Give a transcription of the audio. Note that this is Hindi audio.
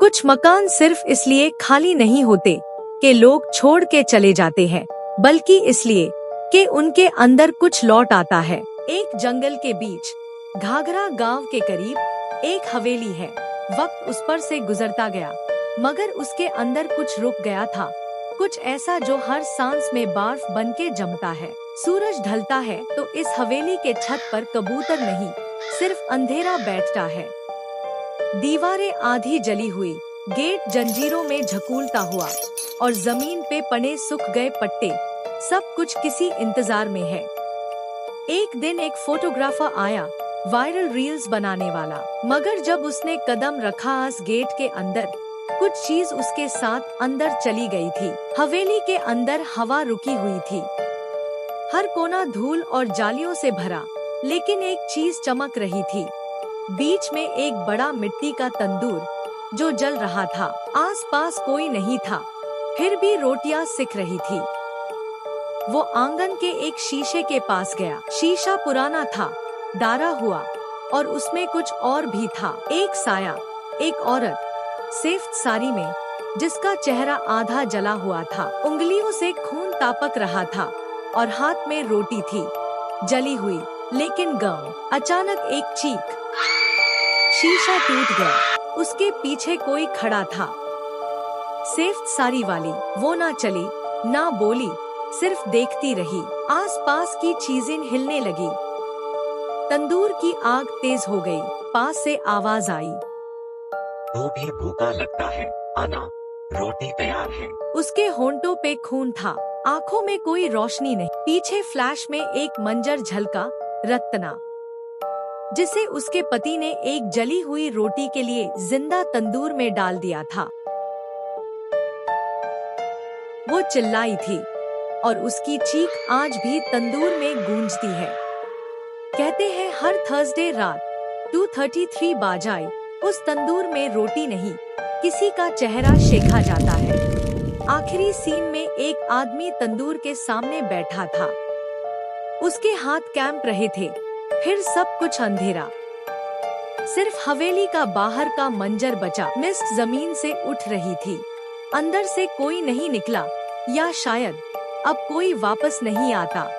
कुछ मकान सिर्फ इसलिए खाली नहीं होते कि लोग छोड़ के चले जाते हैं, बल्कि इसलिए कि उनके अंदर कुछ लौट आता है। एक जंगल के बीच घाघरा गांव के करीब एक हवेली है। वक्त उस पर से गुजरता गया, मगर उसके अंदर कुछ रुक गया था, कुछ ऐसा जो हर सांस में बर्फ बन के जमता है। सूरज ढलता है तो इस हवेली के छत पर कबूतर नहीं, सिर्फ अंधेरा बैठता है। दीवारें आधी जली हुई, गेट जंजीरों में झकूलता हुआ और जमीन पे पड़े सूख गए पट्टे, सब कुछ किसी इंतजार में है। एक दिन एक फोटोग्राफर आया, वायरल रील्स बनाने वाला, मगर जब उसने कदम रखा इस गेट के अंदर, कुछ चीज उसके साथ अंदर चली गई थी। हवेली के अंदर हवा रुकी हुई थी, हर कोना धूल और जालियों से भरा, लेकिन एक चीज चमक रही थी। बीच में एक बड़ा मिट्टी का तंदूर जो जल रहा था। आसपास कोई नहीं था, फिर भी रोटियां सिक रही थी। वो आंगन के एक शीशे के पास गया। शीशा पुराना था, डारा हुआ, और उसमें कुछ और भी था। एक साया, एक औरत सफेद साड़ी में, जिसका चेहरा आधा जला हुआ था, उंगलियों से खून टपक रहा था और हाथ में रोटी थी, जली हुई लेकिन गर्म। अचानक एक चीख, शीशा टूट गया। उसके पीछे कोई खड़ा था, सफेद साड़ी वाली। वो ना चली, ना बोली, सिर्फ देखती रही। आसपास की चीजें हिलने लगी, तंदूर की आग तेज हो गई। पास से आवाज आई, तू भी भूखा लगता है, आना, रोटी तैयार है। उसके होंठों पे खून था, आंखों में कोई रोशनी नहीं। पीछे फ्लैश में एक मंजर झलका, रत्ना, जिसे उसके पति ने एक जली हुई रोटी के लिए जिंदा तंदूर में डाल दिया था। वो चिल्लाई थी और उसकी चीख आज भी तंदूर में गूंजती है। कहते हैं हर थर्सडे रात 2:33 बजे उस तंदूर में रोटी नहीं, किसी का चेहरा सेका जाता है। आखिरी सीन में एक आदमी तंदूर के सामने बैठा था, उसके हाथ कांप रहे थे। फिर सब कुछ अंधेरा, सिर्फ हवेली का बाहर का मंजर बचा। मिस्ट जमीन से उठ रही थी, अंदर से कोई नहीं निकला, या शायद अब कोई वापस नहीं आता।